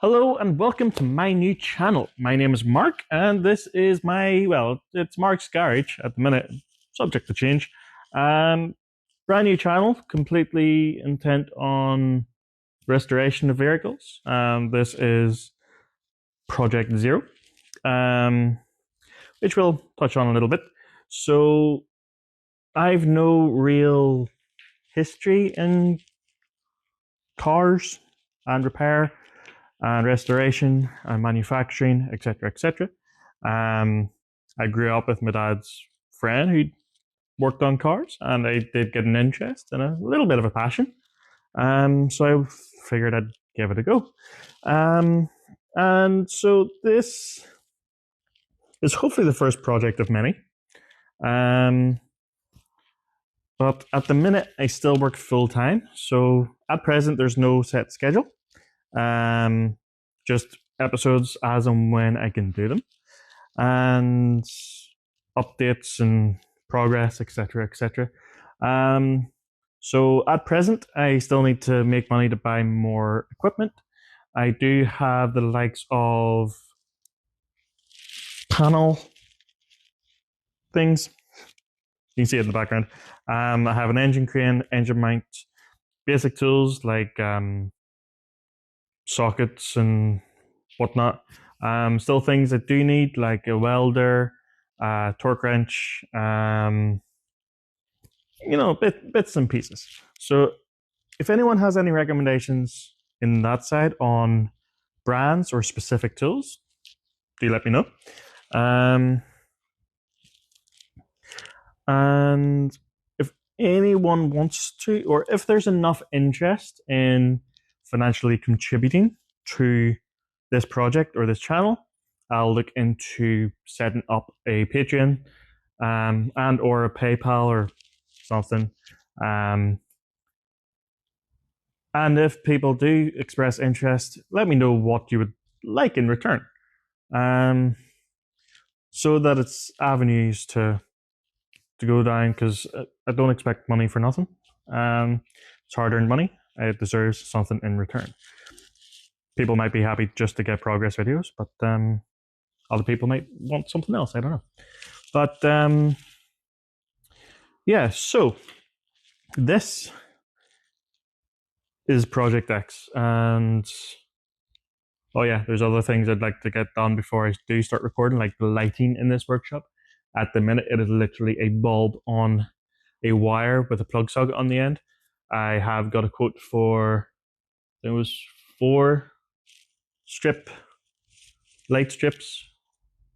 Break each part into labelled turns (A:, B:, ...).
A: Hello and welcome to my new channel. My name is Mark and this is it's Mark's Garage at the minute, subject to change. Brand new channel, completely intent on restoration of vehicles. This is Project Zero, which we'll touch on a little bit. So I've no real history in cars and repair and restoration and manufacturing, etc., etc. I grew up with my dad's friend who worked on cars, and I did get an interest and a little bit of a passion. So I figured I'd give it a go. And so this is hopefully the first project of many. But at the minute, I still work full time. So at present, there's no set schedule. Just episodes as and when I can do them, and updates and progress, etc., etc. So at present, I still need to make money to buy more equipment. I do have the likes of panel things. You can see it in the background. I have an engine crane, engine mount, basic tools like sockets and whatnot. Still things I do need, like a welder, torque wrench, bits and pieces. So if anyone has any recommendations in that side on brands or specific tools, do let me know. And if anyone wants to, or if there's enough interest in financially contributing to this project or this channel, I'll look into setting up a Patreon and or a PayPal or something. And if people do express interest, let me know what you would like in return, so that it's avenues to go down, because I don't expect money for nothing. It's hard-earned money. It deserves something in return. People might be happy just to get progress videos, but other people might want something else. I don't know. But yeah, so this is Project X, and oh yeah, there's other things I'd like to get done before I do start recording, like the lighting in this workshop. At the minute, it is literally a bulb on a wire with a plug socket on the end. I have got a quote for, it was 4 light strips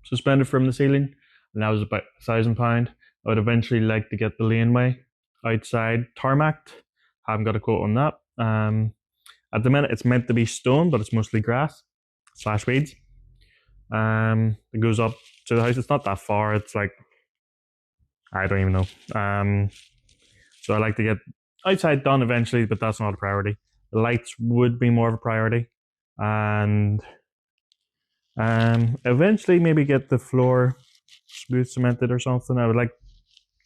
A: suspended from the ceiling, and that was about £1,000. I would eventually like to get the laneway outside tarmacked. Haven't got a quote on that. At the minute, it's meant to be stone, but it's mostly grass / weeds. It goes up to the house. It's not that far. It's like, I don't even know. So I like to get outside done eventually, but that's not a priority. The lights would be more of a priority, and eventually maybe get the floor smooth cemented or something. I would like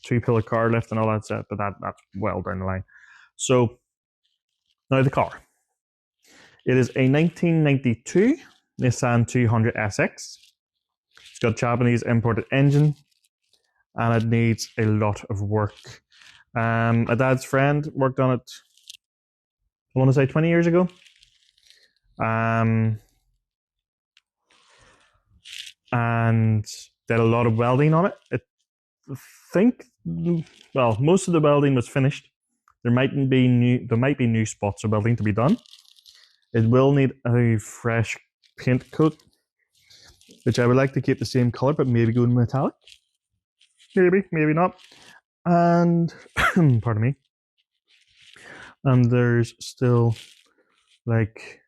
A: 2-pillar car lift and all that set, but that's well down the line. So now the car. It is a 1992 Nissan 200Sx. It's got a Japanese imported engine, and it needs a lot of work. My dad's friend worked on it, I want to say 20 years ago. And did a lot of welding on it. Most of the welding was finished. There might be new spots of welding to be done. It will need a fresh paint coat, which I would like to keep the same color, but maybe go metallic. Maybe not. And pardon me. And there's still like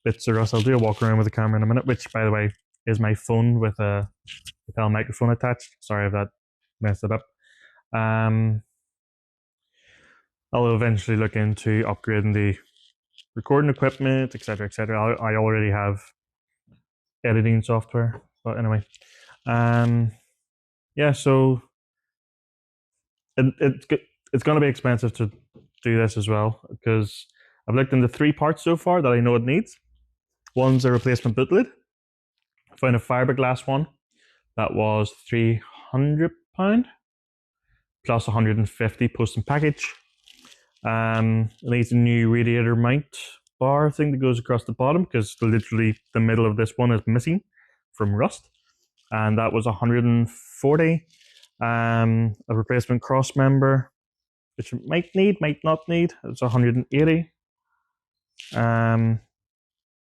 A: bits of rust. I'll do a walk around with the camera in a minute, which, by the way, is my phone with a lapel microphone attached. Sorry if that messed it up. I'll eventually look into upgrading the recording equipment, etc., etc. I already have editing software, but anyway, yeah. So it's going to be expensive to do this as well, because I've looked into 3 parts so far that I know it needs. One's a replacement boot lid. I found a fiberglass one that was £300 plus 150 post and package. It needs a new radiator mount bar thing that goes across the bottom because literally the middle of this one is missing from rust, and that was 140. A replacement cross member, which it might need, might not need, it's 180.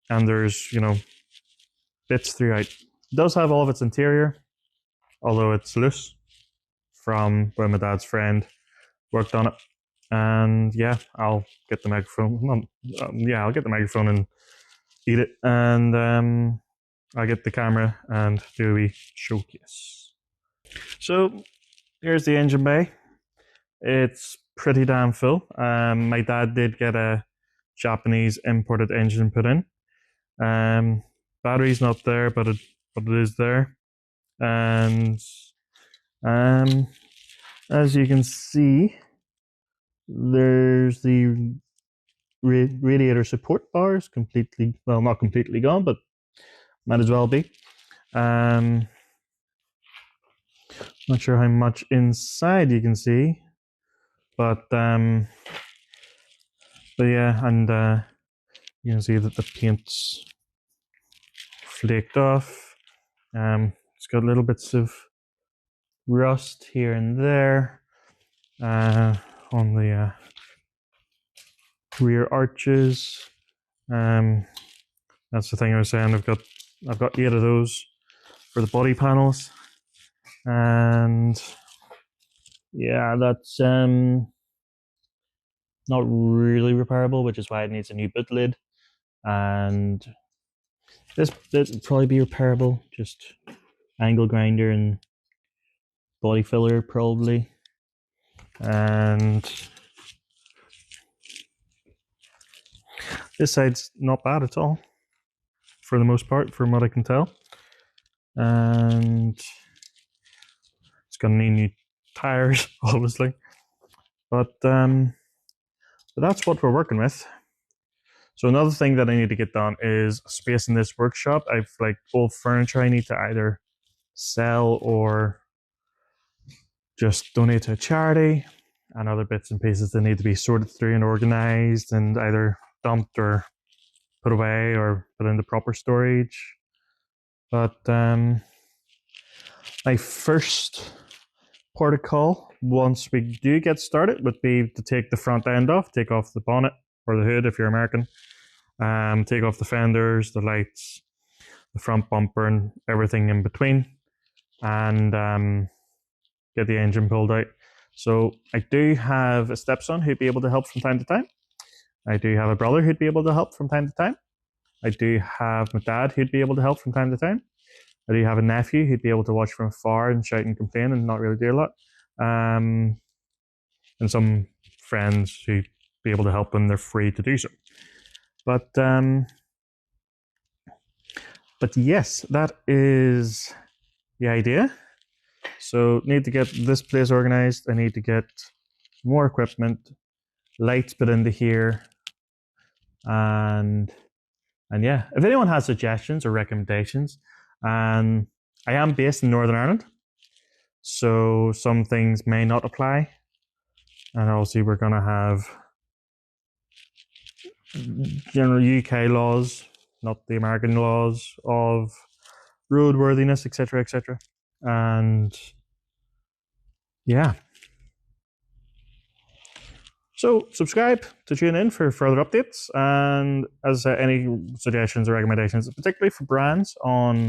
A: And there's, bits throughout. It does have all of its interior, although it's loose from when my dad's friend worked on it. And yeah, I'll get the microphone. I'll get the microphone and eat it, and I'll get the camera and do a wee showcase. So here's the engine bay. It's pretty damn full. My dad did get a Japanese imported engine put in. Battery's not there, but it is there. And as you can see, there's the radiator support bars completely, well, not completely gone, but might as well be. Not sure how much inside you can see, but yeah, and you can see that the paint's flaked off. It's got little bits of rust here and there on the rear arches. That's the thing I was saying. I've got 8 of those for the body panels, and yeah, that's not really repairable, which is why it needs a new boot lid. And this would probably be repairable, just angle grinder and body filler probably. And this side's not bad at all, for the most part, from what I can tell. And it's gonna need new tires, obviously. But that's what we're working with. So another thing that I need to get done is space in this workshop. I've like old furniture I need to either sell or just donate to a charity, and other bits and pieces that need to be sorted through and organized and either dumped or put away or put into proper storage. But my first port of call, once we do get started, would be to take the front end off, take off the bonnet or the hood if you're American, take off the fenders, the lights, the front bumper and everything in between, and get the engine pulled out. So I do have a stepson who'd be able to help from time to time. I do have a brother who'd be able to help from time to time. I do have my dad who'd be able to help from time to time. I do have a nephew who'd be able to watch from afar and shout and complain and not really do a lot. And some friends who'd be able to help when they're free to do so. But yes, that is the idea. So need to get this place organized. I need to get more equipment, lights put into here, and yeah, if anyone has suggestions or recommendations, I am based in Northern Ireland, so some things may not apply, and obviously we're going to have general UK laws, not the American laws of roadworthiness, etc., etc. And yeah. So subscribe to tune in for further updates, and as I said, any suggestions or recommendations, particularly for brands on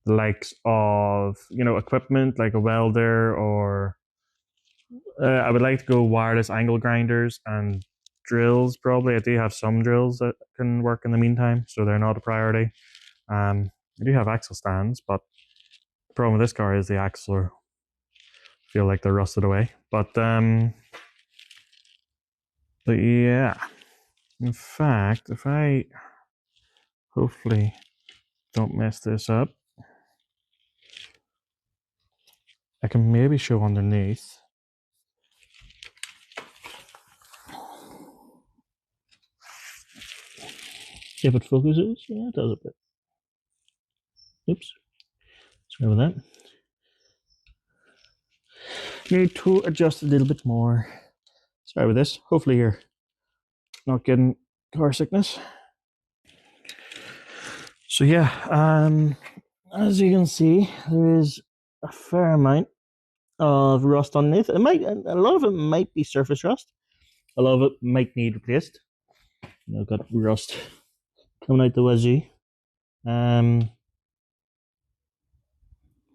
A: the likes of equipment like a welder, or I would like to go wireless angle grinders and drills. Probably I do have some drills that can work in the meantime, so they're not a priority. I do have axle stands, but the problem with this car is the axles feel like they're rusted away. But yeah, in fact, if I hopefully don't mess this up, I can maybe show underneath. If it focuses, yeah, it does a bit. Oops, sorry about that. Need to adjust a little bit more. Sorry about this. Hopefully you're not getting car sickness. So yeah, as you can see, there is a fair amount of rust underneath. A lot of it might be surface rust. A lot of it might need replaced. I've got rust coming out the wedgie.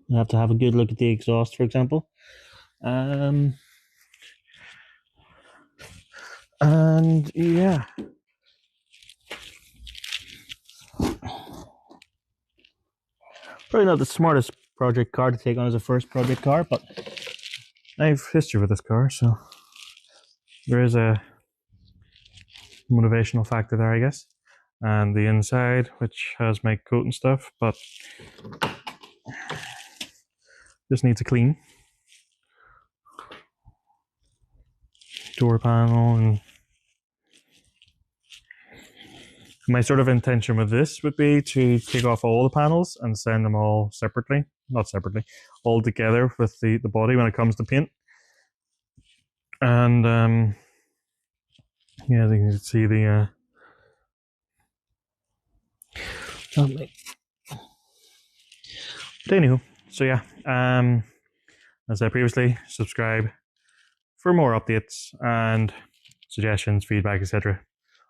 A: You have to have a good look at the exhaust, for example. And yeah. Probably not the smartest project car to take on as a first project car, but I have history with this car, so there is a motivational factor there, I guess. And the inside, which has my coat and stuff, but just needs a clean. Door panel, and my sort of intention with this would be to take off all the panels and send them all separately. Not separately, all together with the body when it comes to paint. And yeah, you can see the but anywho, so yeah, as I said previously, subscribe for more updates and suggestions, feedback, etc.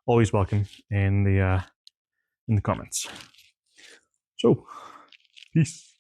A: Always welcome in the comments. So, peace.